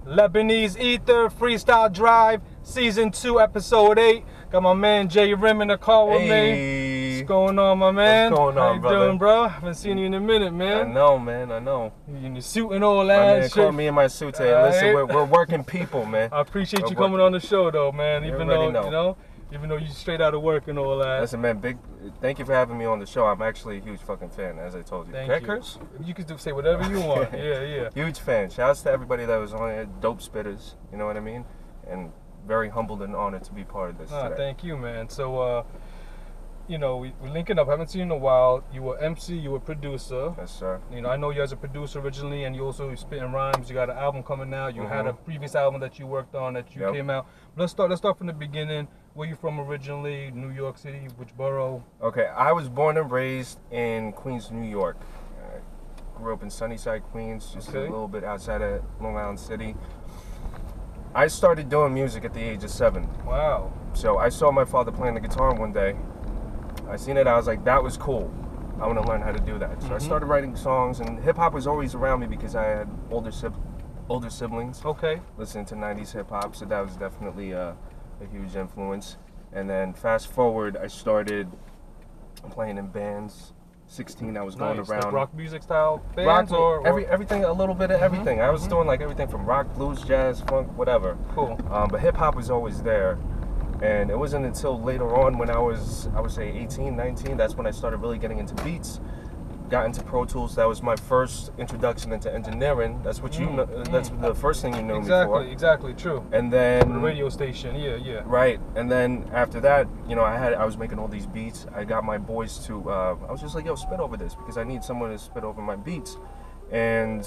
Lebanese Ether, Freestyle Drive, Season 2, Episode 8. Got my man Jay Rim in the car with me. What's going on, my man? What's going on, How you brother? doing, bro? Haven't seen you in a minute, man. I know, man. I know. You in your suit and all that. My man shit. called me in my suit today. Listen, we're working people, man. I appreciate you coming on the show, though, man. You Even already though, know. you know, even though you straight out of work and all that. Listen, man, thank you for having me on the show. I'm actually a huge fucking fan, as I told you. Thank Can I you. curse? You can say whatever you want. Yeah. Huge fan. Shouts to everybody that was on it. Dope spitters. You know what I mean? And very humbled and honored to be part of this today. Thank you, man. So, you know, we're linking up. I haven't seen you in a while. You were MC, you were producer. Yes, sir. You know, I know you as a producer originally, and you also spitting rhymes. You got an album coming out. You had a previous album that you worked on that you came out. Let's start from the beginning. Where you from originally? New York City? Which borough? Okay, I was born and raised in Queens, New York. Grew up in Sunnyside, Queens, just a little bit outside of Long Island City. I started doing music at the age of 7. Wow. So I saw my father playing the guitar one day. I seen it, I was like, that was cool. I want to learn how to do that. So I started writing songs, and hip-hop was always around me because I had older siblings. Okay. Listening to 90s hip-hop, so that was definitely a huge influence. And then fast forward, I started playing in bands. 16, I was going around. Like rock music style bands or everything, a little bit of everything. I was doing like everything from rock, blues, jazz, funk, whatever. Cool. But hip hop was always there. And it wasn't until later on when I would say 18, 19, that's when I started really getting into beats. Got into Pro Tools. That was my first introduction into engineering. That's what you know. That's the first thing you know me for. Exactly, true. And then the radio station, yeah. Right, and then after that, you know, I was making all these beats. I got my boys to. I was just like, yo, spit over this because I need someone to spit over my beats, and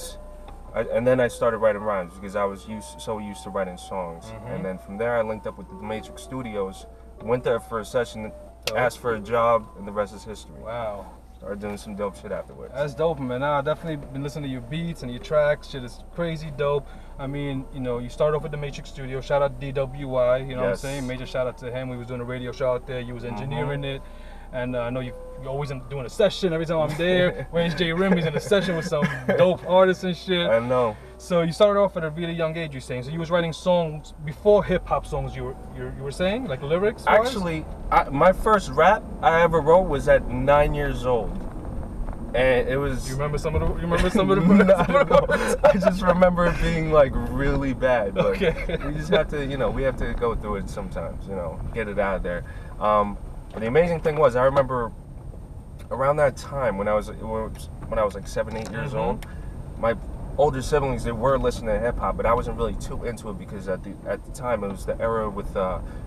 then I started writing rhymes because I was so used to writing songs. And then from there, I linked up with the Matrix Studios. Went there for a session, asked for a job, and the rest is history. Wow. Started doing some dope shit afterwards. That's dope, man. I definitely been listening to your beats and your tracks. Shit is crazy dope. I mean, you know, you start off with the Matrix Studio. Shout out DWI, you know what I'm saying? Major shout out to him. We was doing a radio show out there. You was engineering it. And I know you're always doing a session every time I'm there. Where's Jay Rim? He's in a session with some dope artists and shit. I know. So you started off at a really young age, you're saying. So you was writing songs before hip-hop songs, you were saying? Like lyrics? Actually, my first rap I ever wrote was at 9 years old. And it was... You remember some of the I just remember it being like really bad. But okay. We just have to, you know, we have to go through it sometimes, you know, get it out of there. But the amazing thing was, I remember around that time when I was like 7, 8 years old, my older siblings, they were listening to hip hop, but I wasn't really too into it because at the time it was the era with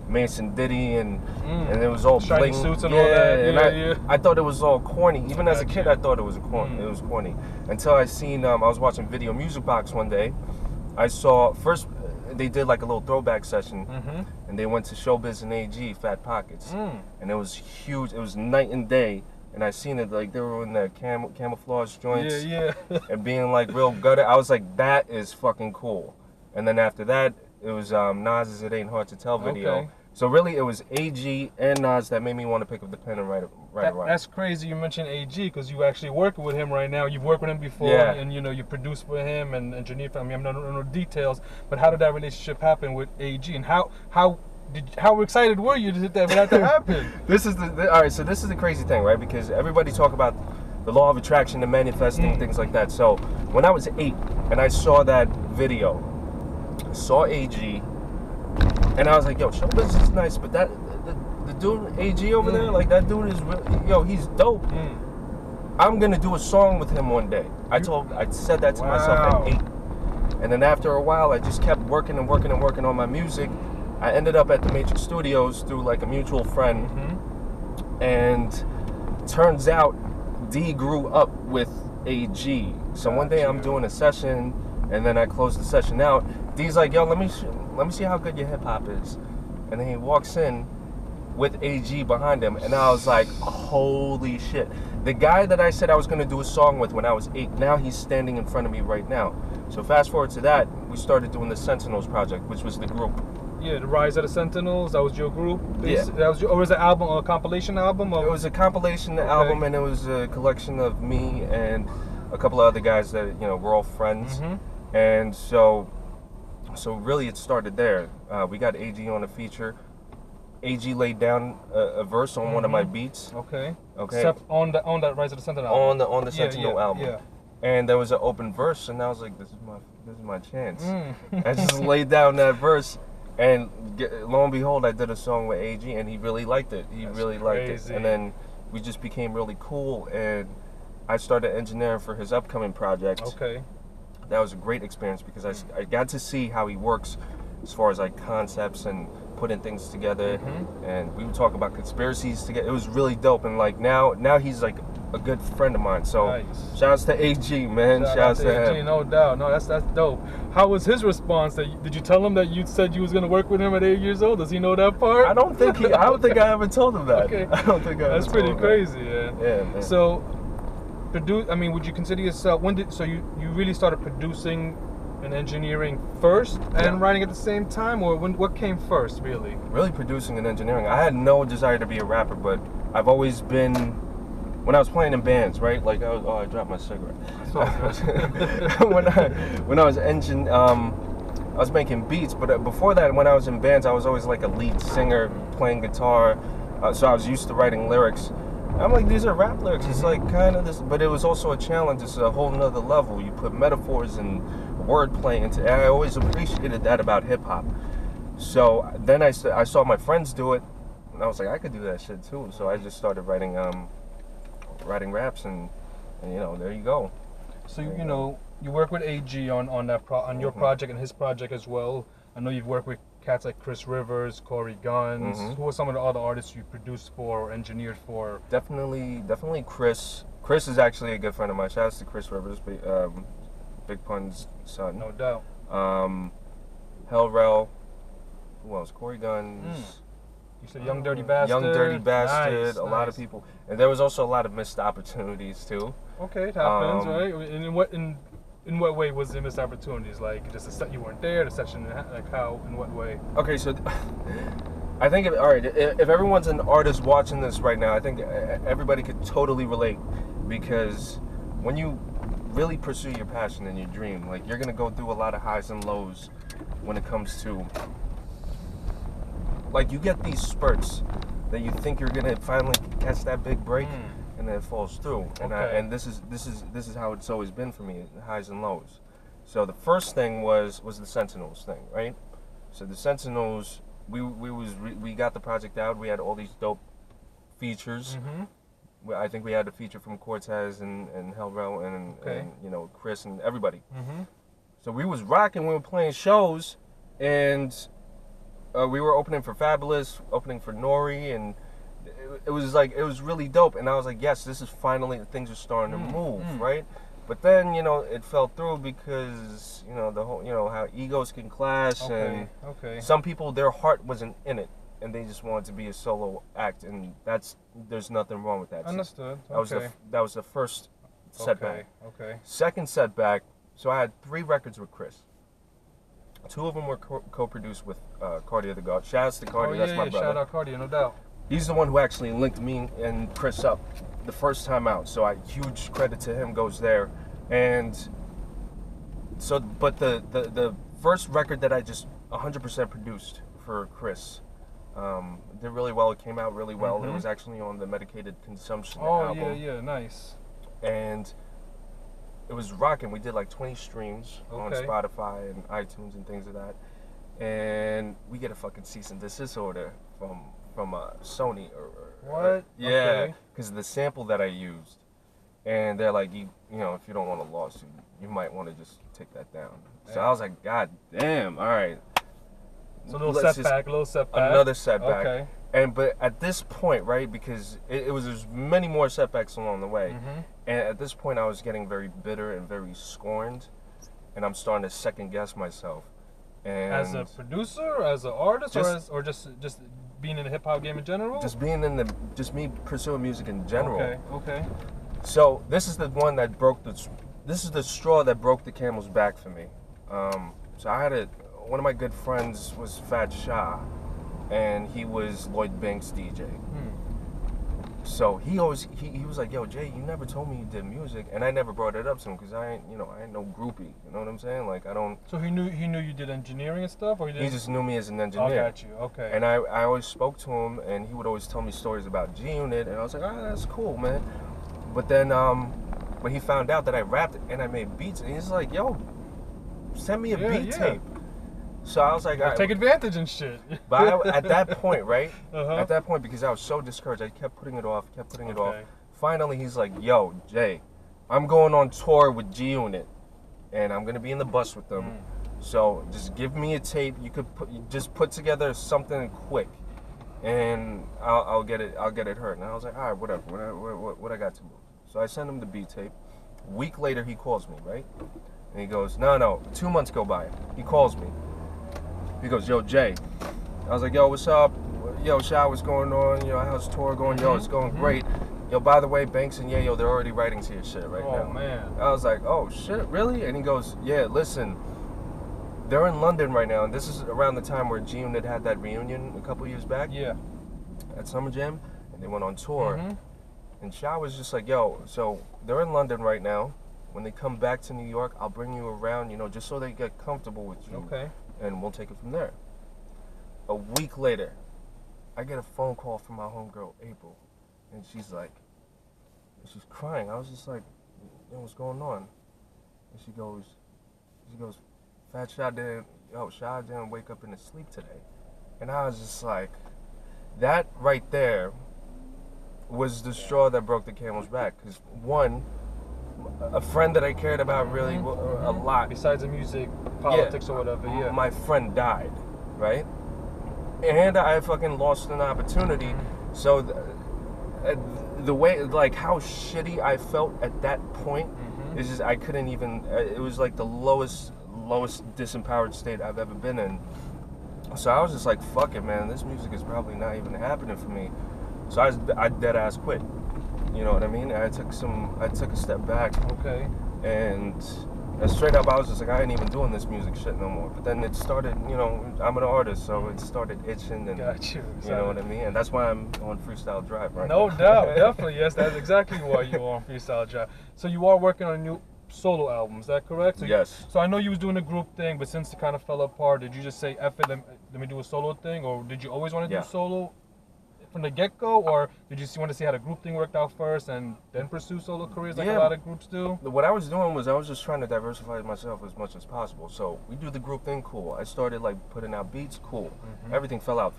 Mason Diddy and it was all shiny bling suits and all that. I thought it was all corny. Even as a kid, I thought it was corny. It was corny until I seen. I was watching Video Music Box one day. I saw first. They did like a little throwback session, and they went to Showbiz and AG, Fat Pockets, and it was huge. It was night and day, and I seen it like they were in the camouflage joints, and being like real gutter. I was like, that is fucking cool. And then after that, it was Nas's "It Ain't Hard to Tell" video. Okay. So really, it was AG and Nas that made me want to pick up the pen and write a rhyme. That's crazy you mentioned AG because you actually working with him right now. You've worked with him before, and you know you produced for him and engineered for him. I don't know details, but how did that relationship happen with AG, and how excited were you for that to happen? This is all right. So this is the crazy thing, right? Because everybody talk about the law of attraction and manifesting things like that. So when I was 8 and I saw that video, I saw AG. And I was like, yo, Showbiz is nice, but the dude AG over there, like that dude is really, yo, he's dope. I'm gonna do a song with him one day. I said that to myself at 8. And then after a while, I just kept working on my music. I ended up at the Matrix Studios through like a mutual friend. And turns out D grew up with AG. So one day I'm doing a session, and then I close the session out. D's like, yo, let me see how good your hip hop is. And then he walks in with AG behind him, and I was like, holy shit. The guy that I said I was gonna do a song with when I was 8, now he's standing in front of me right now. So fast forward to that, we started doing the Sentinels project, which was the group. Yeah, the Rise of the Sentinels, that was your group? Yeah. Or was it an album, or a compilation album? Or? It was a compilation album, and it was a collection of me and a couple of other guys that, you know, we're all friends. And so So really, it started there. We got AG on a feature. AG laid down a verse on one of my beats. Okay. Okay. On that Rise of the Sentinel album. On the Sentinel album. Yeah. And there was an open verse, and I was like, this is my chance. I just laid down that verse, and lo and behold, I did a song with AG, and he really liked it. That's really liked it. And then we just became really cool, and I started engineering for his upcoming project. Okay. That was a great experience because I got to see how he works as far as like concepts and putting things together, and we would talk about conspiracies together. It was really dope, and like now he's like a good friend of mine. So nice. Shouts to AG, man. Shouts to AG, him. no doubt. No, that's dope. How was his response? Did you tell him that you said you was gonna work with him at 8 years old? Does he know that part? I don't think I ever told him that. Okay. I don't think I That's ever pretty told him crazy, that. yeah. Yeah, man. So, would you consider yourself you really started producing and engineering first and writing at the same time, or what came first, really? Really producing and engineering. I had no desire to be a rapper, but I've always been, when I was playing in bands, right? Like I dropped my cigarette. when I was I was making beats, but before that, when I was in bands, I was always like a lead singer playing guitar, so I was used to writing lyrics. I'm like, these are rap lyrics. It's like kind of this, but it was also a challenge. It's a whole nother level. You put metaphors and wordplay into it. I always appreciated that about hip hop. So then I saw my friends do it, and I was like, I could do that shit too. So I just started writing raps, and there you go. So you work with AG on your project and his project as well. I know you've worked with cats like Chris Rivers, Corey Guns. Who are some of the other artists you produced for or engineered for? Definitely Chris. Chris is actually a good friend of mine. Shout out to Chris Rivers, Big Pun's son. No doubt. Hellrel. Who else? Corey Guns. You said Young Dirty Bastard. Young Dirty Bastard. Nice, a lot of people, and there was also a lot of missed opportunities too. Okay, it happens, right? And in what way was the missed opportunities? Like just a set you weren't there, the session, like how, in what way? Okay, so I think if everyone's an artist watching this right now, I think everybody could totally relate, because when you really pursue your passion and your dream, like you're gonna go through a lot of highs and lows when it comes to, like, you get these spurts that you think you're gonna finally catch that big break, and then it falls through. And this is how it's always been for me, highs and lows. So the first thing was the Sentinels thing, right? So the Sentinels, we got the project out. We had all these dope features. I think we had a feature from Cortez and Hellrel and Chris and everybody. So we was rocking. We were playing shows, and we were opening for Fabulous, opening for Nori, and it was really dope. And I was like, yes, this is finally, things are starting to move, right? But then it fell through because the whole how egos can clash, and some people, their heart wasn't in it, and they just wanted to be a solo act, and there's nothing wrong with that. Understood. That was the first setback. Okay. Second setback. So I had 3 records with Chris. 2 of them were co-produced with Cardia the God. Shouts to Cardia, that's my brother. Shout out Cardia, no doubt. He's the one who actually linked me and Chris up the first time out. So huge credit to him goes there. And so, but the first record that I just 100% produced for Chris did really well. It came out really well. It was actually on the Medicated Consumption album. Oh yeah, nice. And it was rocking. We did like 20 streams on Spotify and iTunes and things of that. And we get a fucking cease and desist order from Sony. What? Yeah, because of the sample that I used. And they're like, if you don't want a lawsuit, you might want to just take that down. So I was like, God damn, all right. So a little setback. Another setback. Okay. But at this point, right, because there's many more setbacks along the way. And at this point, I was getting very bitter and very scorned, and I'm starting to second guess myself. And as a producer, as an artist, or just being in the hip hop game in general? Just me pursuing music in general. Okay. So this is the one that this is the straw that broke the camel's back for me. So I had one of my good friends was Fat Shah, and he was Lloyd Banks' DJ. So he was like, yo, Jay, you never told me you did music, and I never brought it up to him because I ain't no groupie. You know what I'm saying? Like I don't. So he knew you did engineering and stuff, or he just knew me as an engineer. Oh, got you. Okay. And I always spoke to him, and he would always tell me stories about G Unit, and I was like, oh, that's cool, man. But then when he found out that I rapped and I made beats, and he's like, yo, send me a beat tape. So I was like, all right, take advantage and shit. But at that point, right? At that point, because I was so discouraged, I kept putting it off. Finally, he's like, yo, Jay, I'm going on tour with G Unit, and I'm gonna be in the bus with them. So just give me a tape. You could just put together something quick, and I'll get it heard. And I was like, all right, whatever. What I got to move. So I sent him the beat tape. A week later, he calls me, right? And he goes, no. 2 months go by. He calls me. He goes, yo, Jay. I was like, yo, what's up? Yo, Shy, what's going on? Yo, how's the tour going? Yo, it's going great. Yo, by the way, Banks and Yayo, they're already writing to your shit right now. Oh, man. I was like, oh, shit, really? And he goes, yeah, listen, they're in London right now, and this is around the time where G Unit had that reunion a couple years back. Yeah. At Summer Jam, and they went on tour. And Shy was just like, yo, so they're in London right now. When they come back to New York, I'll bring you around, just so they get comfortable with you. Okay. And we'll take it from there. A week later, I get a phone call from my homegirl, April. And she's crying. I was just like, yo, what's going on? And she goes, Fat Shy didn't wake up in his sleep today. And I was just like, that right there was the straw that broke the camel's back. Because one, a friend that I cared about really a lot. Besides the music, politics or whatever, my friend died, right? And I fucking lost an opportunity. So the way, like how shitty I felt at that point is just, I couldn't even, it was like the lowest disempowered state I've ever been in. So I was just like, fuck it, man, this music is probably not even happening for me. So I dead ass quit. You know what I mean? I took a step back. Okay. And straight up, I was just like, I ain't even doing this music shit no more. But then it started, I'm an artist, so it started itching, and got you. You know what I mean? And that's why I'm on Freestyle Drive right now. No now. doubt, definitely. Yes, that's exactly why you're on Freestyle Drive. So you are working on a new solo album, is that correct? So yes. So I know you was doing a group thing, but since it kind of fell apart, did you just say, F it, let me do a solo thing? Or did you always want to do solo from the get-go, or did you want to see how the group thing worked out first and then pursue solo careers like a lot of groups do? What I was doing was I was just trying to diversify myself as much as possible. So we do the group thing, cool. I started like putting out beats, cool. Everything fell out,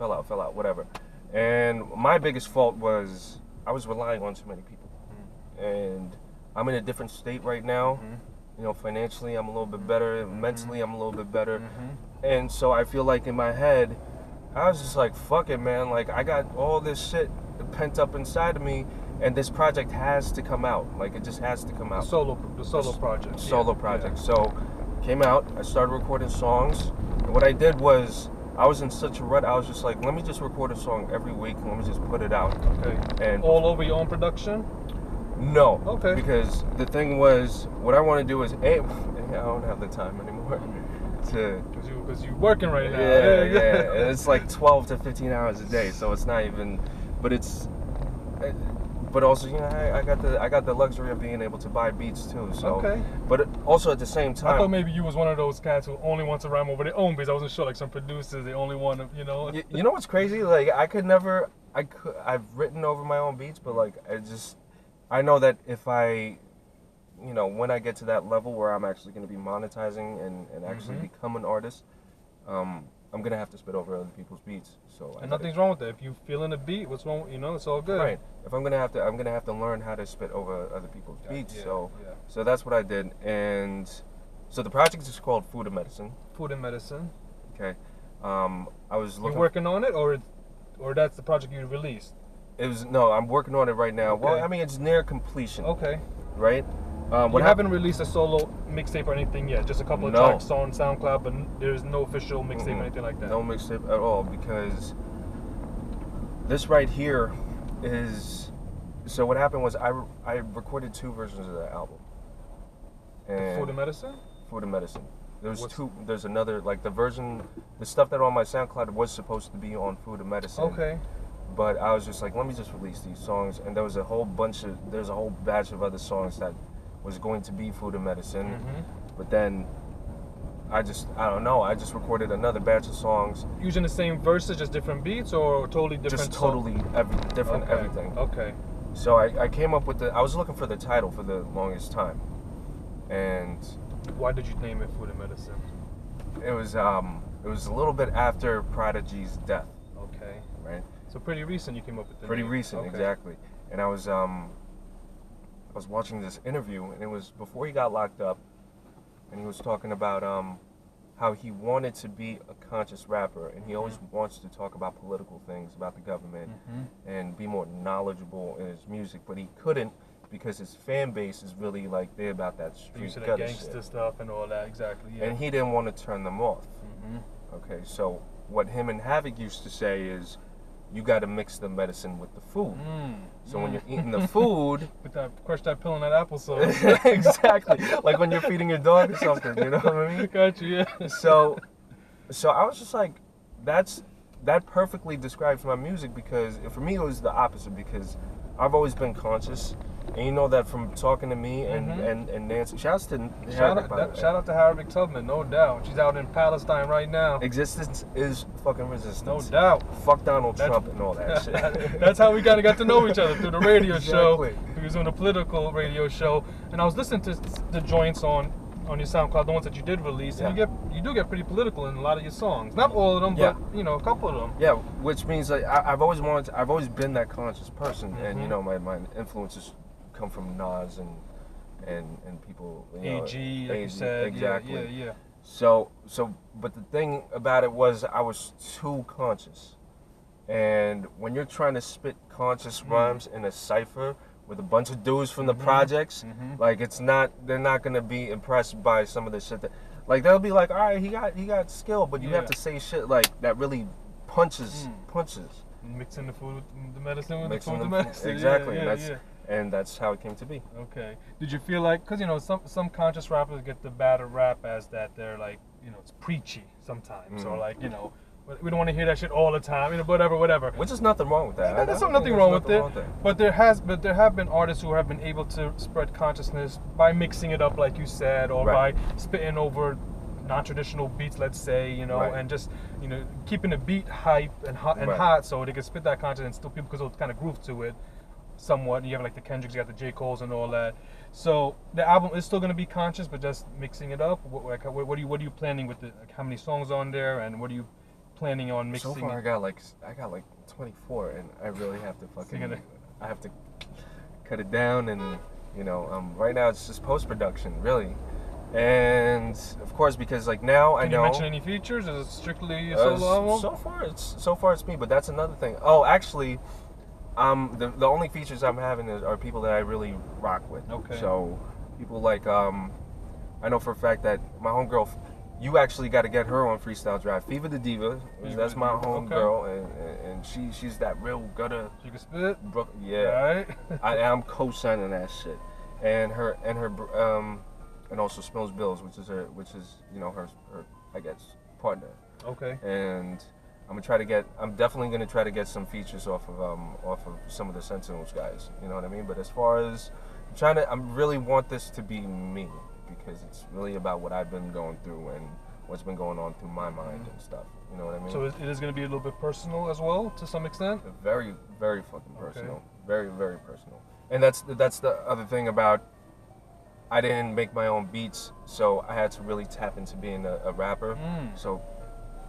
whatever. And my biggest fault was I was relying on too many people. And I'm in a different state right now. Financially I'm a little bit better, mentally I'm a little bit better. And so I feel like in my head, I was just like, fuck it, man. Like, I got all this shit pent up inside of me, and this project has to come out. Like, it just has to come out. The solo project. Solo project. So, came out. I started recording songs. And what I did was, I was in such a rut. I was just like, let me just record a song every week, and let me just put it out. Okay. And all over your own production? No. Okay. Because the thing was, what I want to do is, I don't have the time anymore. Because you're working right now. Yeah. And it's like 12 to 15 hours a day, so it's not even. But also, I got the luxury of being able to buy beats too. So. Okay. But also at the same time, I thought maybe you was one of those cats who only wants to rhyme over their own beats. I wasn't sure. Like some producers, they only want to, You know what's crazy? Like I've written over my own beats, but like I know that if I. When I get to that level where I'm actually going to be monetizing and actually become an artist, I'm going to have to spit over other people's beats. So nothing's wrong with that. If you feeling a beat, what's wrong? It's all good. Right. If I'm going to have to learn how to spit over other people's beats. So that's what I did. And so the project is called Food and Medicine. Food and Medicine. Okay. I was looking. You working on it, or that's the project you released? I'm working on it right now. Okay. Well, I mean, it's near completion. Okay. Right. You haven't released a solo mixtape or anything yet, just a couple of tracks on SoundCloud, but there's no official mixtape or anything like that. No mixtape at all, because this right here is. So what happened was I recorded 2 versions of that album. And Food and Medicine? Food and Medicine. There's another, like the stuff that on my SoundCloud was supposed to be on Food and Medicine. Okay. But I was just like, let me just release these songs, and there's a whole batch of other songs that was going to be Food and Medicine, but then I don't know, I just recorded another batch of songs. Using the same verses, just different beats, or totally different? Just totally different everything. Okay. So I came up with I was looking for the title for the longest time, and why did you name it Food and Medicine? It was a little bit after Prodigy's death. Okay. Right. So pretty recent you came up with the Pretty name. recent, okay. Exactly. And I was watching this interview, and it was before he got locked up, and he was talking about how he wanted to be a conscious rapper, and he always wants to talk about political things, about the government, and be more knowledgeable in his music, but he couldn't because his fan base is really like they're about that street gutter gangster shit. Stuff and all that, exactly. Yeah. And he didn't want to turn them off. Okay, so what him and Havoc used to say is, you got to mix the medicine with the food. So when you're eating the food, crush that pill in that applesauce. Exactly, like when you're feeding your dog or something. You know what I mean? Got you. Yeah. So I was just like, that perfectly describes my music, because for me it was the opposite, because I've always been conscious. And you know that from talking to me and Nancy. Shout out to Harriet Tubman, no doubt. She's out in Palestine right now. Existence is fucking resistance. No doubt. Fuck Donald Trump and all that shit. That's how we kind of got to know each other, through the radio show. We was doing a political radio show, and I was listening to the joints on your SoundCloud, the ones that you did release, and you do get pretty political in a lot of your songs. Not all of them, but you know, a couple of them. Yeah, which means like I've always been that conscious person, and you know, my influences come from Nas and people, you know, AG, like you said. Exactly. Yeah. So but the thing about it was I was too conscious, and when you're trying to spit conscious rhymes in a cipher with a bunch of dudes from the projects, like they're not gonna be impressed by some of the shit that, like, they'll be like, all right, he got skill, but you have to say shit like that really punches. Mixing the food with the medicine with Mixing the food, the medicine. Exactly. And that's how it came to be. Okay. Did you feel like, because you know, some conscious rappers get the bad rap as that they're like, you know, it's preachy sometimes, or like, you know, we don't want to hear that shit all the time, you know, whatever. Which is nothing wrong with that. There's nothing wrong with it. But there have been artists who have been able to spread consciousness by mixing it up, like you said, or by spitting over non-traditional beats, let's say, you know, and just, you know, keeping the beat hype and hot, so they can spit that content and still people can kind of groove to it somewhat. You have like the Kendricks, you got the J. Cole's and all that. So the album is still going to be conscious, but just mixing it up. What are you planning with it? Like, how many songs on there, and what are you planning on mixing? So far, I got like 24, and I really have to I have to cut it down, and you know, right now it's just post-production, really. And of course, because like now I know. Can you mention any features? Is it strictly a solo album? So far it's me, but that's another thing. Oh, actually, the only features I'm having are people that I really rock with. Okay. So people like I know for a fact that my homegirl, you actually got to get her on Freestyle Drive. Fever the Diva, that's my homegirl, and she's that real gutter. She can spit. Yeah. Right. I'm co-signing that shit, and her and also Spills Bills, which is you know her I guess partner. Okay. And I'm definitely gonna try to get some features off of some of the Sentinels guys. You know what I mean? But as far as I really want this to be me, because it's really about what I've been going through and what's been going on through my mind and stuff. You know what I mean? So it is going to be a little bit personal as well, to some extent? Very, very fucking personal. Okay. Very, very personal. And that's the other thing about, I didn't make my own beats, so I had to really tap into being a rapper. So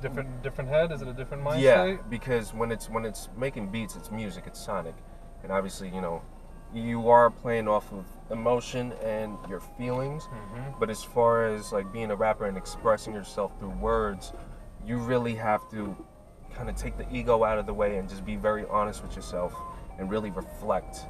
different head? Is it a different mindset? Yeah, because when it's making beats, it's music, it's sonic. And obviously, you know, you are playing off of emotion and your feelings, but as far as like being a rapper and expressing yourself through words, you really have to kind of take the ego out of the way and just be very honest with yourself and really reflect.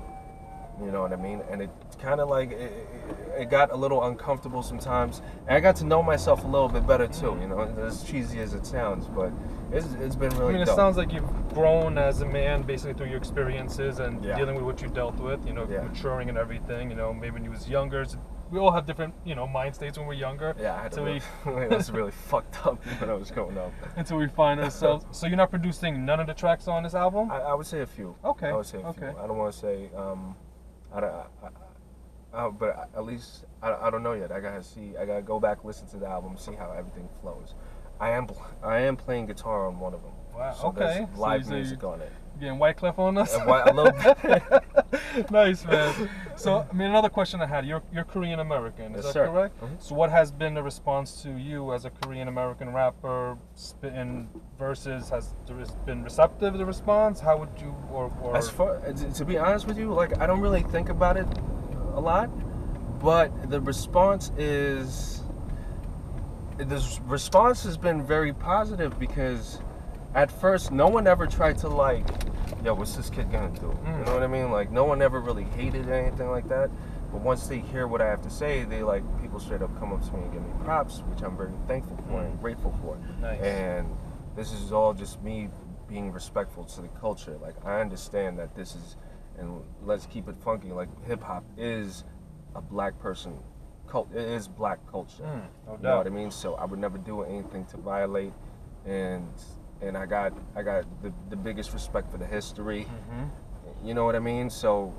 You know what I mean? And it kind of like, it got a little uncomfortable sometimes. And I got to know myself a little bit better too, you know, as cheesy as it sounds, but it's been really dope. It sounds like you've grown as a man basically through your experiences and dealing with what you dealt with, you know, maturing and everything, you know, maybe when you was younger, we all have different, you know, mind states when we're younger. Yeah, I had to that's really fucked up when I was growing up. Until we find ourselves. So you're not producing none of the tracks on this album? I would say a few. Okay. I would say a few. I don't want to say, but at least I don't know yet. I gotta go back, listen to the album, see how everything flows. I am playing guitar on one of them. Wow. So okay. There's live music on it. Getting Wyclef on us? A little bit. Nice, man. So, I mean, another question I had. You're Korean American, is Yes, that sir. correct? Mm-hmm. So, what has been the response to you as a Korean American rapper spitting verses? Has there been receptive to the response? How would you, or As far to be honest with you, like I don't really think about it a lot, but the response has been very positive because at first no one ever tried to like, yo, what's this kid gonna do? You know what I mean? Like no one ever really hated anything like that. But once they hear what I have to say, they like people straight up come up to me and give me props, which I'm very thankful for and grateful for. Nice. And this is all just me being respectful to the culture. Like I understand that this is, and let's keep it funky. Like hip hop is a black person. It is black culture. No You doubt. know what I mean? So I would never do anything to violate, and I got the biggest respect for the history. You know what I mean? So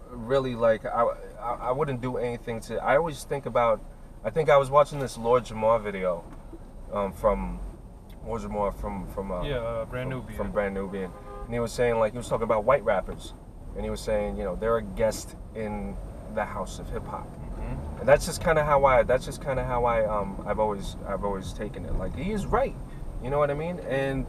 really, like I wouldn't do anything to. I always think about. I think I was watching this Lord Jamar video, from Lord Jamar from Brand Nubian. from Brand Nubian, and he was saying like he was talking about white rappers, and he was saying, you know, they're a guest in the house of hip hop. And that's just kind of how I've always taken it. Like he is right, you know what I mean? And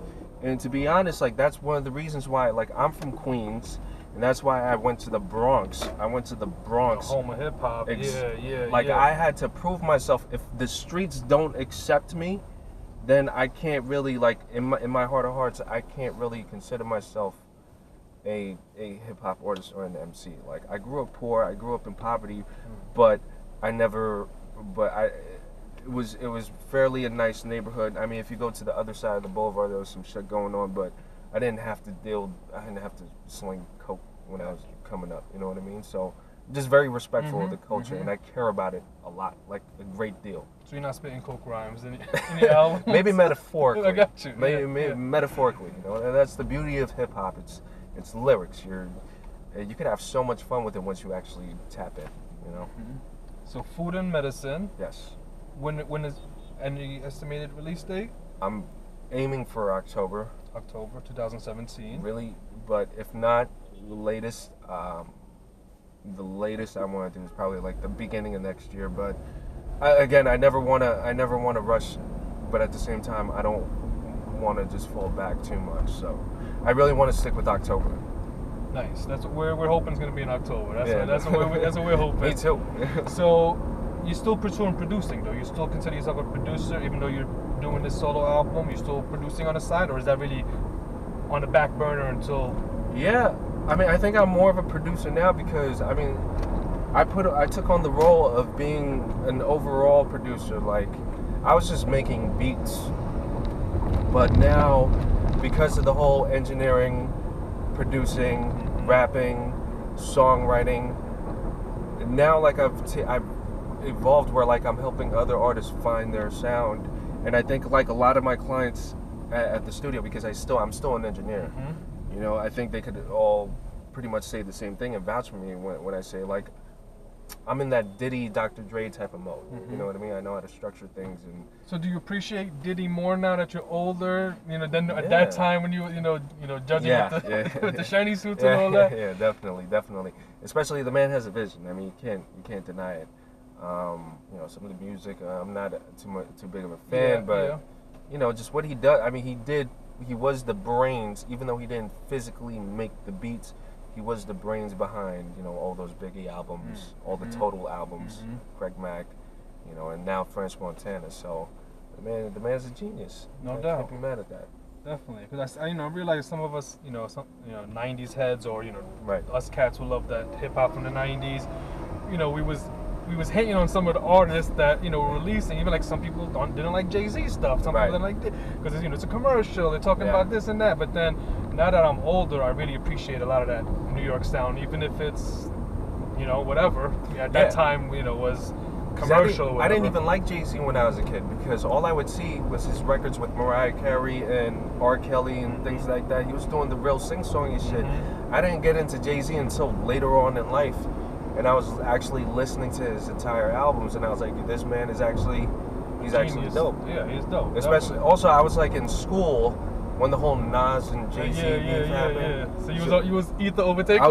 to be honest, like that's one of the reasons why, like I'm from Queens, and that's why I went to the Bronx. The home of hip hop. Like I had to prove myself. If the streets don't accept me, then I can't really, like in my heart of hearts, I can't really consider myself a hip hop artist or an MC. Like I grew up poor, I grew up in poverty, but it was fairly a nice neighborhood. I mean, if you go to the other side of the boulevard, there was some shit going on, but I didn't have to sling coke when I was coming up, you know what I mean? So just very respectful of the culture, and I care about it a lot, like a great deal. So you're not spitting coke rhymes in your album? Maybe metaphorically. I got you. Maybe metaphorically, you know, and that's the beauty of hip hop. It's lyrics. You could have so much fun with it once you actually tap in, you know. So Food and Medicine. Yes. When is any estimated release date? I'm aiming for October. October 2017. Really, but if not, the latest I want to do is probably like the beginning of next year. But I never want to rush, but at the same time, I don't want to just fall back too much. So I really want to stick with October. Nice. That's what we're hoping is going to be in October. That's what we're hoping. Me too. So you're still pursuing producing though. You still consider yourself a producer, even though you're doing this solo album. You're still producing on the side, or is that really on the back burner until? Yeah, I mean, I think I'm more of a producer now because I mean, I took on the role of being an overall producer. Like, I was just making beats, but now because of the whole engineering, producing, rapping, songwriting, now like I've evolved where like I'm helping other artists find their sound, and I think like a lot of my clients at the studio, because I'm still an engineer, you know, I think they could all pretty much say the same thing and vouch for me when I say like I'm in that Diddy, Dr. Dre type of mode. You know what I mean? I know how to structure things. And so, do you appreciate Diddy more now that you're older? You know, than at that time when you judging with the shiny suits and all that. Yeah, definitely. Especially the man has a vision. I mean, you can't deny it. You know, some of the music, I'm not too big of a fan, but you know, just what he does. I mean, he was the brains, even though he didn't physically make the beats. He was the brains behind, you know, all those Biggie albums, all the Total albums, Craig Mack, you know, and now French Montana. So, the man's a genius. No doubt. Can't be mad at that. Definitely, because I realize some of us, some 90s heads, or right, us cats who love that hip hop from the 90s. You know, we was hating on some of the artists that were releasing. Even like some people didn't like Jay-Z stuff. Some people didn't like it because it's a commercial. They're talking about this and that. But then now that I'm older, I really appreciate a lot of that New York sound, even if it's you know, whatever. At that time, you know, was commercial. I didn't even like Jay-Z when I was a kid because all I would see was his records with Mariah Carey and R. Kelly and things like that. He was doing the real sing-songy shit. I didn't get into Jay-Z until later on in life, and I was actually listening to his entire albums, and I was like, this man is actually, he's actually dope. Yeah, he's dope. Especially, definitely. Also, I was like in school when the whole Nas and Jay-Z beef happened. So you was Ether over Takeover? I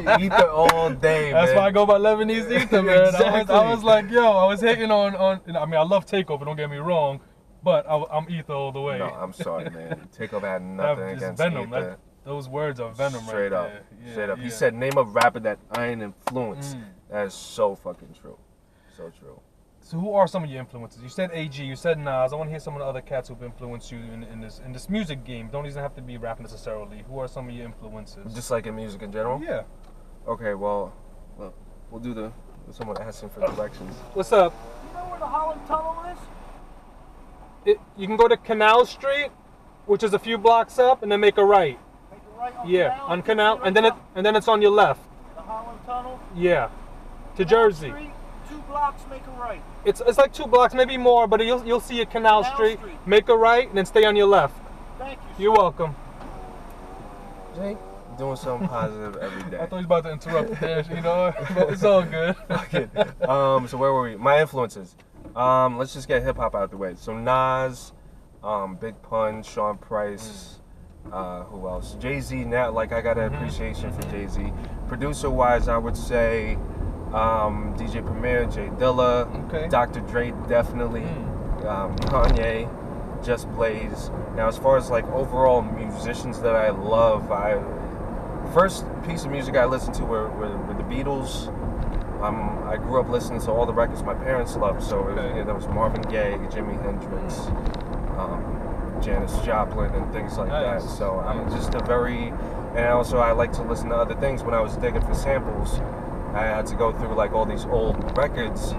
was Ether all day, That's why I go by Lebanese Ether, man. Exactly. I was like, yo, I was hating on. I mean, I love Takeover. Don't get me wrong, but I'm Ether all the way. No, I'm sorry, man. Takeover had nothing against Venom. Ether. Those words are venom, Straight right up. there. Yeah, Straight up. Yeah. He said, name a rapper that I ain't influenced. That is so fucking true. So true. So who are some of your influences? You said AG, you said Nas. I want to hear some of the other cats who've influenced you in this music game. Don't even have to be rap necessarily. Who are some of your influences? Just like in music in general? Yeah. Okay, well we'll do someone asking for directions. What's up? You know where the Holland Tunnel is? You can go to Canal Street, which is a few blocks up, and then make a right. Make a right on Yeah, Canal, on Canal, and then it's on your left. The Holland Tunnel. Yeah, to Canal Jersey. Street, 2 blocks, make a right. It's like 2 blocks, maybe more, but you'll see a Canal Street. Make a right, and then stay on your left. Thank you. You're welcome. Jake, doing something positive every day. I thought he was about to interrupt there, you know, but it's all good. Okay. So where were we? My influences. Let's just get hip hop out the way. So Nas, Big Pun, Sean Price, who else? Jay-Z. Now, like, I got an appreciation for Jay-Z. Producer wise, I would say DJ Premier, Jay Dilla, Dr. Dre, definitely, Kanye, Just Blaze. Now, as far as like overall musicians that I love, first piece of music I listened to were the Beatles. I grew up listening to all the records my parents loved, so there was Marvin Gaye, Jimi Hendrix, Janis Joplin, and things like that. So I'm just and also I like to listen to other things. When I was digging for samples, I had to go through like all these old records.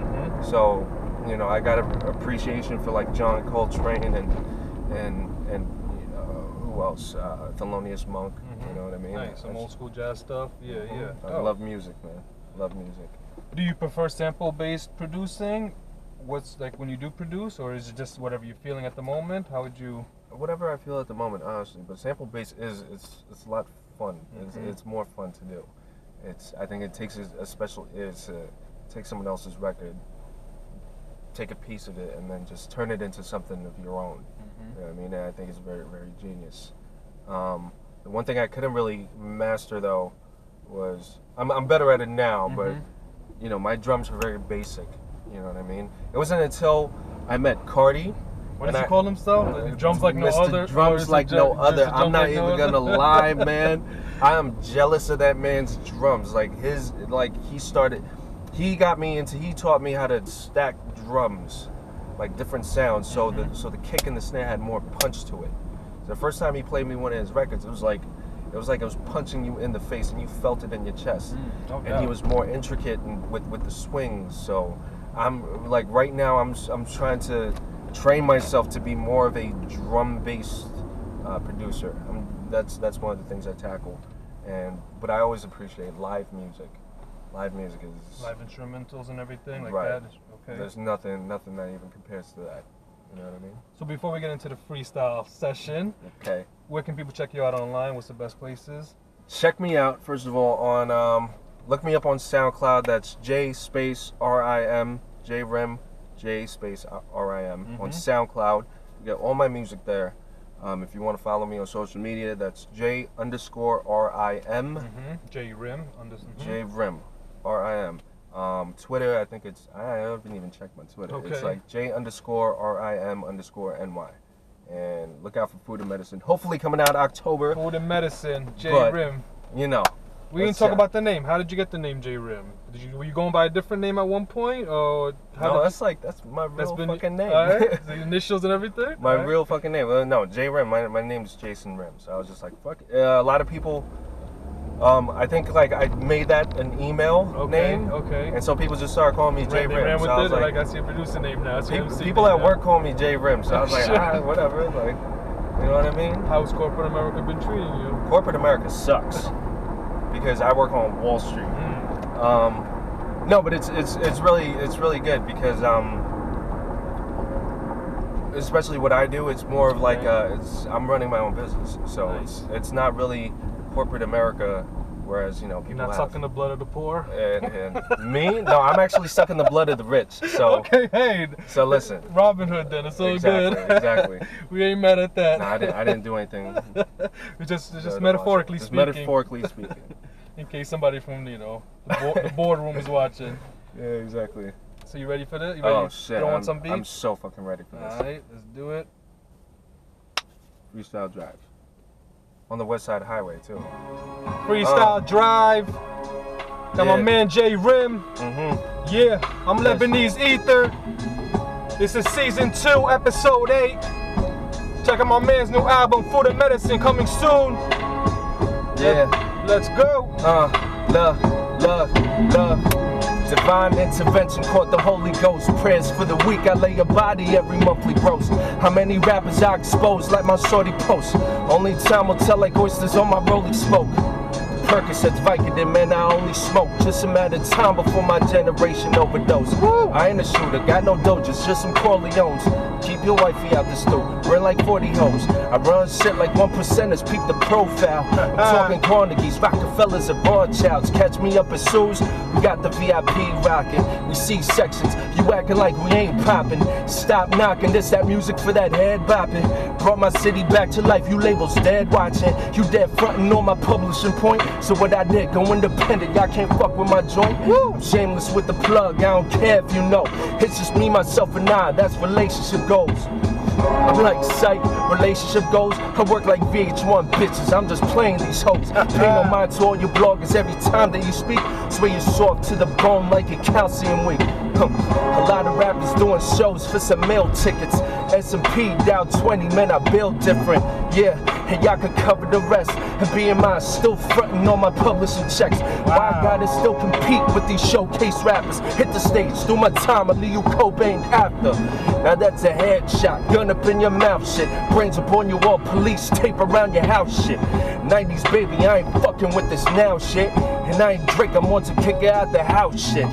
So, you know, I got an appreciation for like John Coltrane and you know, who else? Thelonious Monk. You know what I mean? Nice. Some old school jazz stuff. Yeah, yeah. I love music, man. Love music. Do you prefer sample-based producing? What's like when you do produce, or is it just whatever you're feeling at the moment? How would you? Whatever I feel at the moment, honestly. But sample-based it's a lot fun. It's more fun to do. I think it takes a special ear to take someone else's record, take a piece of it, and then just turn it into something of your own. You know what I mean? And I think it's very, very genius. The one thing I couldn't really master though was I'm better at it now, but you know, my drums were very basic. You know what I mean? It wasn't until I met Cardi. What does he call himself? Drums like no Mr. other. Drums like no other. I'm not even gonna lie, man. I am jealous of that man's drums. Like he got me into. He taught me how to stack drums, like different sounds. So the kick and the snare had more punch to it. So the first time he played me one of his records, it was like it was punching you in the face, and you felt it in your chest. And he was more intricate and with the swings. So I'm like right now I'm trying to train myself to be more of a drum-based producer. That's one of the things I tackle. But I always appreciate live music. Live music is live instrumentals and everything like right. that. Okay. There's nothing that even compares to that. You know what I mean? So before we get into the freestyle session, where can people check you out online? What's the best places? Check me out first of all on look me up on SoundCloud. That's J_RIM, JRIM, J_RIM on SoundCloud. You get all my music there. If you want to follow me on social media, that's J_RIM. JRIM. JRIM, RIM. Twitter, I think I haven't even checked my Twitter. It's like J_RIM_NY. And look out for Food and Medicine. Hopefully coming out October. Food and Medicine, JRIM. You know. We didn't talk about the name. How did you get the name JRIM? Were you going by a different name at one point, or that's my real fucking name. All right, the initials and everything. My real fucking name. No, JRIM. My name's Jason Rim. So I was just like, fuck it. A lot of people. I think like I made that an email name. And so people just started calling me J Rim. They ran with so I was like I see a producer name now. People at work call me J Rim. So I was like, whatever. Like, you know what I mean? How's corporate America been treating you? Corporate America sucks because I work on Wall Street. No, but it's really good because especially what I do, it's more of like I'm running my own business, so it's not really corporate America. Whereas, people You're not sucking the blood of the poor? And me? No, I'm actually sucking the blood of the rich. So okay, hey. So listen. Robin Hood then, it's all good. Exactly. We ain't mad at that. No, I didn't do anything. It's just metaphorically speaking. Metaphorically speaking. In case somebody from, the boardroom is watching. Yeah, exactly. So you ready for this? You ready to throw on some beats? I'm so fucking ready for this. Alright, let's do it. Freestyle Drive. On the West Side Highway, too. Freestyle Drive. Got my man J Rim. Yeah, I'm Lebanese Ether. This is season 2, episode 8. Check out my man's new album, Food and Medicine, coming soon. Yeah. Let's go. Love. Divine intervention caught the Holy Ghost. Prayers for the weak, I lay a body every monthly roast. How many rappers I expose like my shorty post? Only time will tell like oysters on my rolling smoke. Percocets, Vicodin, man, I only smoke. Just a matter of time before my generation overdose. I ain't a shooter, got no dojers, just some Corleones. Keep your wifey out the stool, run like 40 hoes. I run shit like 1%ers, peep the profile. I'm talking Carnegie's, Rockefellers, and Rothschilds. Catch me up at Sue's, we got the VIP rockin'. We see sections, you acting like we ain't poppin'. Stop knocking, this that music for that head boppin'. Brought my city back to life, you labels dead watching. You dead frontin' on my publishing point. So what I did, go independent, y'all can't fuck with my joint. I'm shameless with the plug, I don't care if you know. It's just me, myself, and I, that's relationship goals. I'm like psych, relationship goals. I work like VH1 bitches, I'm just playing these hoes. Pay no mind to all your bloggers every time that you speak. Swear you're soft to the bone like a calcium weak. A lot of rappers doing shows for some meal tickets. S&P down 20, man, I build different. Yeah, and y'all could cover the rest. And BMI still frontin' on my publishing checks. Why I gotta still compete with these showcase rappers? Hit the stage, do my time, I leave you Cobain after. Now that's a headshot, gun up in your mouth shit. Brains up on your wall, police tape around your house shit. 90s baby, I ain't fucking with this now shit. And I ain't Drake, I'm on to kick it out the house shit.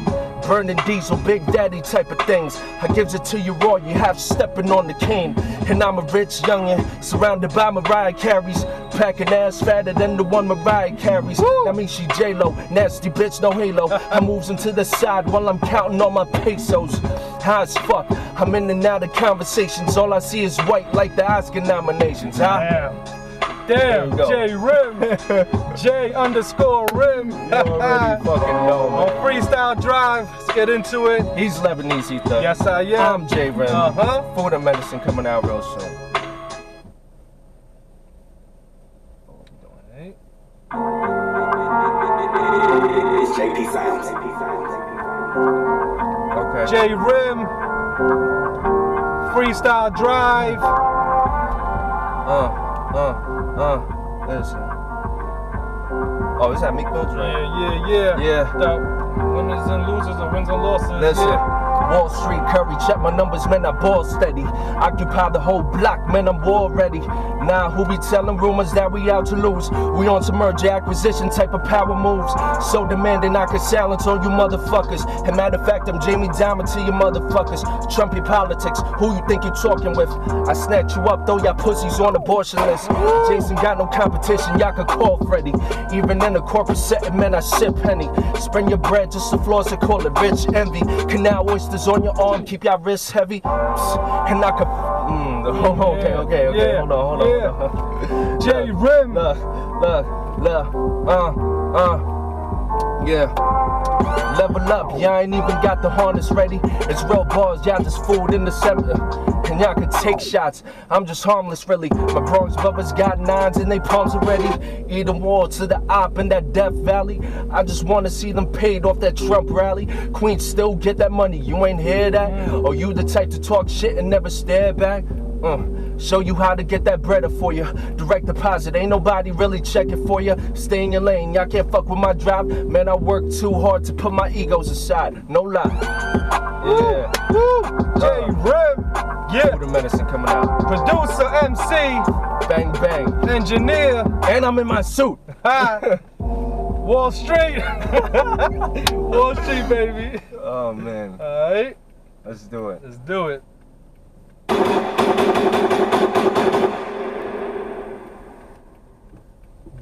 Burning diesel, Big Daddy type of things. I gives it to you raw, you have stepping on the cane. And I'm a rich youngin', surrounded by Mariah Careys. Packing ass fatter than the one Mariah carries. That means she J-Lo, nasty bitch, no halo. I moves into the side while I'm counting all my pesos. High as fuck, I'm in and out of conversations. All I see is white like the Oscar nominations, huh? Damn, J Rim, J_Rim. You already fucking know, man. On Freestyle Drive, let's get into it. He's Lebanese Ether. Yes, I am. I'm J Rim. Food and Medicine coming out real soon. It's JD Sounds. Okay. J Rim, Freestyle Drive. Listen. Oh, is that Meek Mill joint? Yeah. The winners and losers, the wins and losses. Listen. Wall Street Curry, check my numbers, man, I ball steady. Occupy the whole block, man, I'm war ready. Now, who be telling rumors that we out to lose? We on to merger acquisition type of power moves. So demanding I could silence on you motherfuckers. And matter of fact, I'm Jamie Dimon to you motherfuckers. Trumpy politics, who you think you talking with? I snatch you up, throw y'all pussies on the abortion list. Jason got no competition, y'all could call Freddy. Even in a corporate setting, man, I sip Henny. Spend your bread just to floss and call it rich envy. Canal oysters on your arm, keep your wrists heavy. And I could okay, hold on. J Rim. Yeah. Level up, y'all ain't even got the harness ready. It's real bars, y'all just fooled in the center. And y'all can take shots, I'm just harmless really. My Bronx brothers got 9s in they palms already. Eat them all to the op in that Death Valley. I just wanna see them paid off that Trump rally. Queens still get that money, you ain't hear that? Or you the type to talk shit and never stare back? Show you how to get that bread for you. Direct deposit, ain't nobody really checking for you. Stay in your lane, y'all can't fuck with my drive. Man, I work too hard to put my egos aside, no lie. Yeah. J Rim. Yeah. Food and Medicine coming out. Producer, MC. Bang, bang. Engineer. And I'm in my suit. Wall Street. Wall Street, baby. Oh man. All right. Let's do it. Let's do it.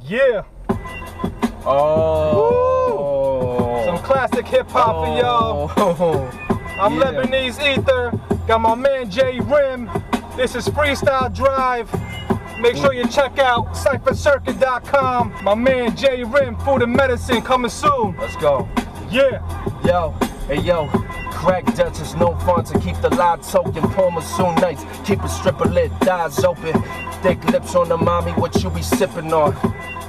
Yeah. Oh. Some classic hip hop for y'all. I'm Lebanese Ether. Got my man J Rim. This is Freestyle Drive. Make sure you check out cyphercircuit.com. My man J Rim, Food and Medicine, coming soon. Let's go. Yeah. Yo, hey yo. Crack Dutchess, no fun to keep the lights open. Palmer soon nights, keep a stripper lit, eyes open. Thick lips on the mommy, what you be sipping on?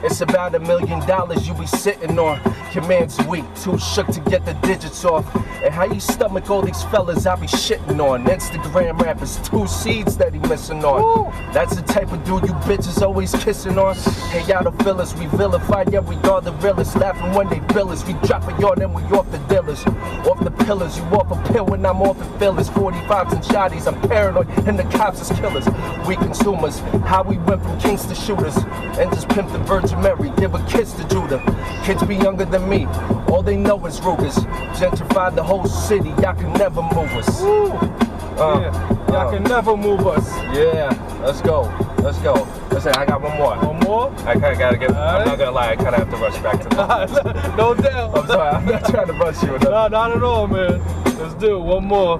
It's about $1 million you be sitting on. Your man's weak, too shook to get the digits off. And how you stomach all these fellas I be shitting on? Instagram rappers, 2 seeds that he missing on. Woo. That's the type of dude you bitches always kissing on. Hey, y'all the fillers, we vilify, yeah, we are the realest. Laughing when they bill us, we drop a yard and we off the dealers. Off the pillars, you off a pill when I'm off the fillers. 45s and shotties, I'm paranoid and the cops is killers. We consumers, how we went from kings to shooters. And just pimp the Virgin Mary, give a kiss to Judah. Kids be younger than me, all they know is Rugers. Gentrified the whole city, y'all can never move us. Y'all can never move us. Yeah, let's go, let's go. Listen, I got one more. One more? I kinda gotta get, I'm not gonna lie, I kinda have to rush back to the No doubt. I'm sorry, I'm not trying to rush you. No, not at all, man. Let's do it, one more.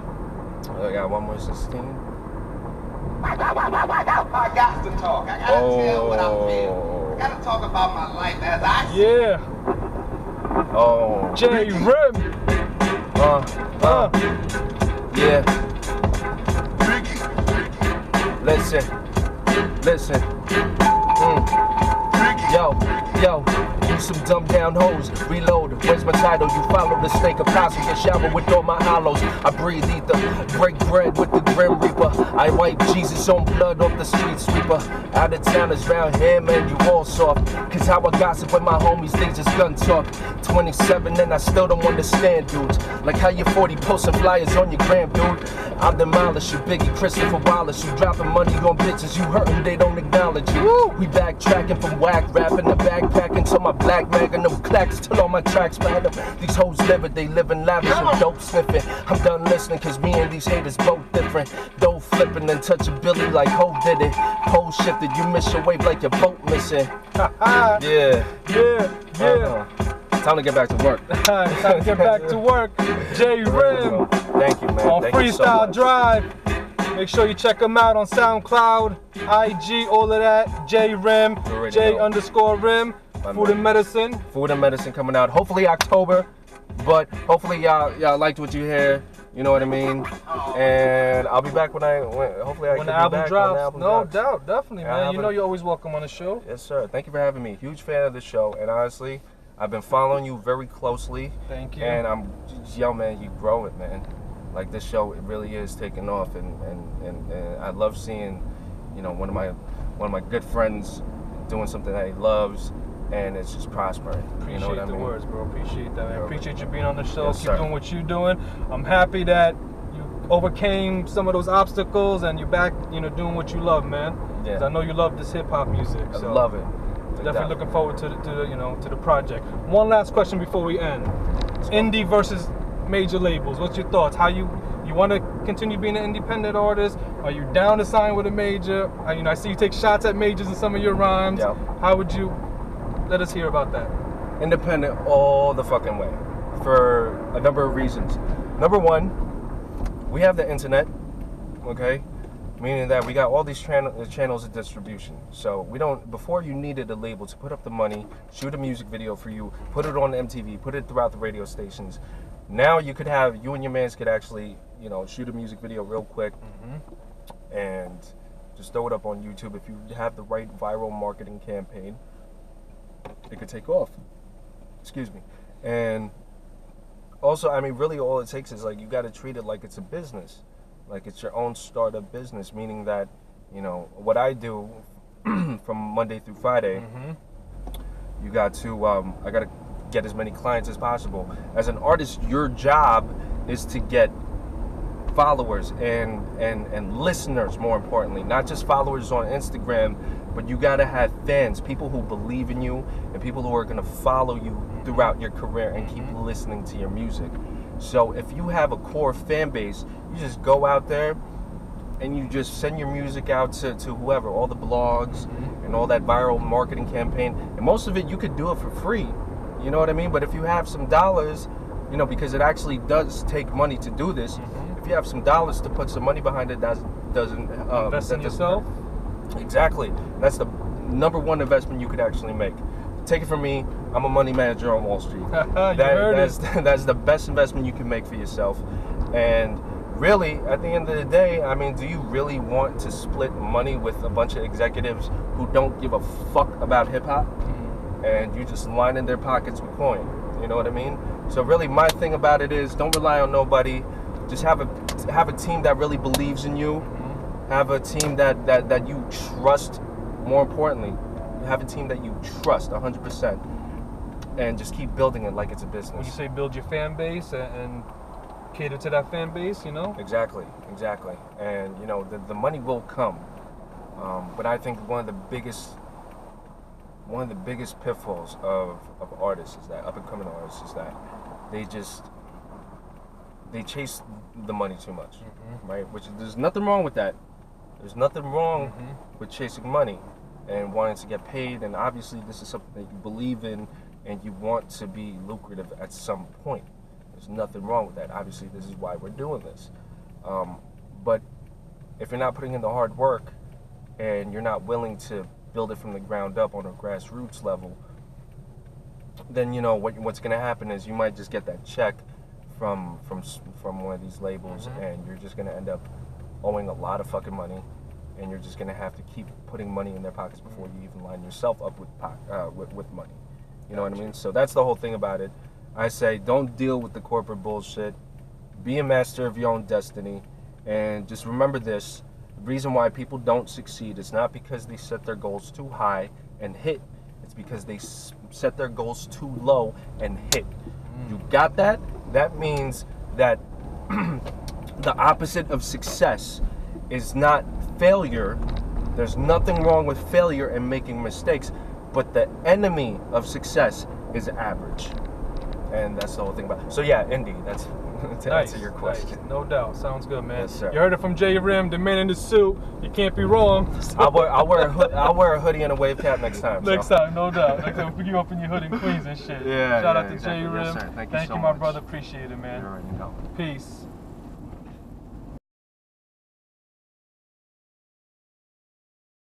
I got one more 16. I got to talk. I got to tell what I feel. I got to talk about my life as I see it. Yeah. Oh. J Rim. Yeah. Listen. Yo, you some dumb down hoes. Reload, where's my title? You follow the snake apostle, get shower with all my hollows. I breathe ether, break bread with the grim reaper. I wipe Jesus' own blood off the street sweeper. Out of towners round here, man, you all soft. Cause how I gossip with my homies, they just gun talk. 27 and I still don't understand dudes. Like how you 40 posting flyers on your gram, dude. I'll demolish you, Biggie, Christopher Wallace. You dropping money on bitches, you hurting, they don't acknowledge you. Woo. We backtracking from whack rapping to backpacking to my black mag and them clacks till all my tracks man. These hoes live it, they living lavish and dope sniffing. I'm done listening cause me and these haters both different. Dope flipping and touching Billy like Ho did it. Pole shifted, you miss your wave like your boat missing. Yeah. Time to get back to work. Time to get back to work. J Rim. Thank you, man. On Thank Freestyle you so Drive. Make sure you check him out on SoundCloud, IG, all of that. J Rim, J_Rim. Food and Medicine. Food and Medicine coming out hopefully October, but hopefully y'all liked what you hear. You know what I mean? And I'll be back when the album drops. No doubt, definitely, man. You know you're always welcome on the show. Yes, sir. Thank you for having me. Huge fan of the show, and honestly, I've been following you very closely. Thank you. And man, you grow it, man. Like this show, it really is taking off, and I love seeing, you know, one of my good friends doing something that he loves, and it's just prospering. Appreciate you know what I mean? Words, bro. Appreciate that. Man. Appreciate you being on the show. Yes, Keep sir. doing what you're doing. I'm happy that you overcame some of those obstacles and you're back, you know, doing what you love, man. Yeah. 'Cause I know you love this hip hop music. So I love it. Definitely looking forward to the project. One last question before we end. Indie versus major labels. What's your thoughts? How you want to continue being an independent artist? Are you down to sign with a major? I see you take shots at majors in some of your rhymes. Yeah. How would you? Let us hear about that. Independent all the fucking way, for a number of reasons. Number one, we have the internet, okay? Meaning that we got all these channels of distribution. So we don't, before you needed a label to put up the money, shoot a music video for you, put it on MTV, put it throughout the radio stations. Now you and your mans could actually, you know, shoot a music video real quick and just throw it up on YouTube. If you have the right viral marketing campaign, it could take off. Excuse me. And also, I mean, really all it takes is, like, you got to treat it like it's a business. Like it's your own startup business, meaning that, you know, what I do from Monday through Friday, you got to, I got to get as many clients as possible. As an artist, your job is to get followers and listeners, more importantly, not just followers on Instagram, but you gotta have fans, people who believe in you and people who are gonna follow you throughout your career and keep listening to your music. So if you have a core fan base, you just go out there and you just send your music out to whoever, all the blogs and all that viral marketing campaign. And most of it, you could do it for free. You know what I mean? But if you have some dollars, you know, because it actually does take money to do this. If you have some dollars to put some money behind it, that doesn't invest in yourself. Exactly. That's the number one investment you could actually make. Take it from me. I'm a money manager on Wall Street. That's the best investment you can make for yourself. And really, at the end of the day, I mean, do you really want to split money with a bunch of executives who don't give a fuck about hip hop, and you just line in their pockets with coin? You know what I mean? So really, my thing about it is, don't rely on nobody. Just have a team that really believes in you. Have a team that you trust. More importantly, have a team that you trust 100%, and just keep building it like it's a business. When you say build your fan base and cater to that fan base, you know? Exactly. And you know, the money will come. But I think one of the biggest pitfalls of artists is that, up and coming artists, is that they chase the money too much, right? Which there's nothing wrong with that. There's nothing wrong with chasing money and wanting to get paid. And obviously, this is something that you believe in and you want to be lucrative at some point. There's nothing wrong with that. Obviously, this is why we're doing this. But if you're not putting in the hard work and you're not willing to build it from the ground up on a grassroots level, then you know what's going to happen is you might just get that check from one of these labels, and you're just going to end up owing a lot of fucking money, and you're just going to have to keep putting money in their pockets before you even line yourself up with money. You know what I mean? So that's the whole thing about it. I say, don't deal with the corporate bullshit. Be a master of your own destiny. And just remember this. The reason why people don't succeed is not because they set their goals too high and hit. It's because they set their goals too low and hit. You got that? That means that the opposite of success is not failure. There's nothing wrong with failure and making mistakes. But the enemy of success is average. And that's the whole thing about it. So yeah, Indy, that's to answer your question. Nice. No doubt. Sounds good, man. Yes, sir. You heard it from J Rim, the man in the suit. You can't be wrong. I'll wear a hoodie and a wave cap next time. Next time, no doubt. Next time, you open your hood in Queens and shit. Yeah. Shout out to exactly. J Rim. Yes, sir. Thank you so my much. brother. Appreciate it, man. You already know. Peace.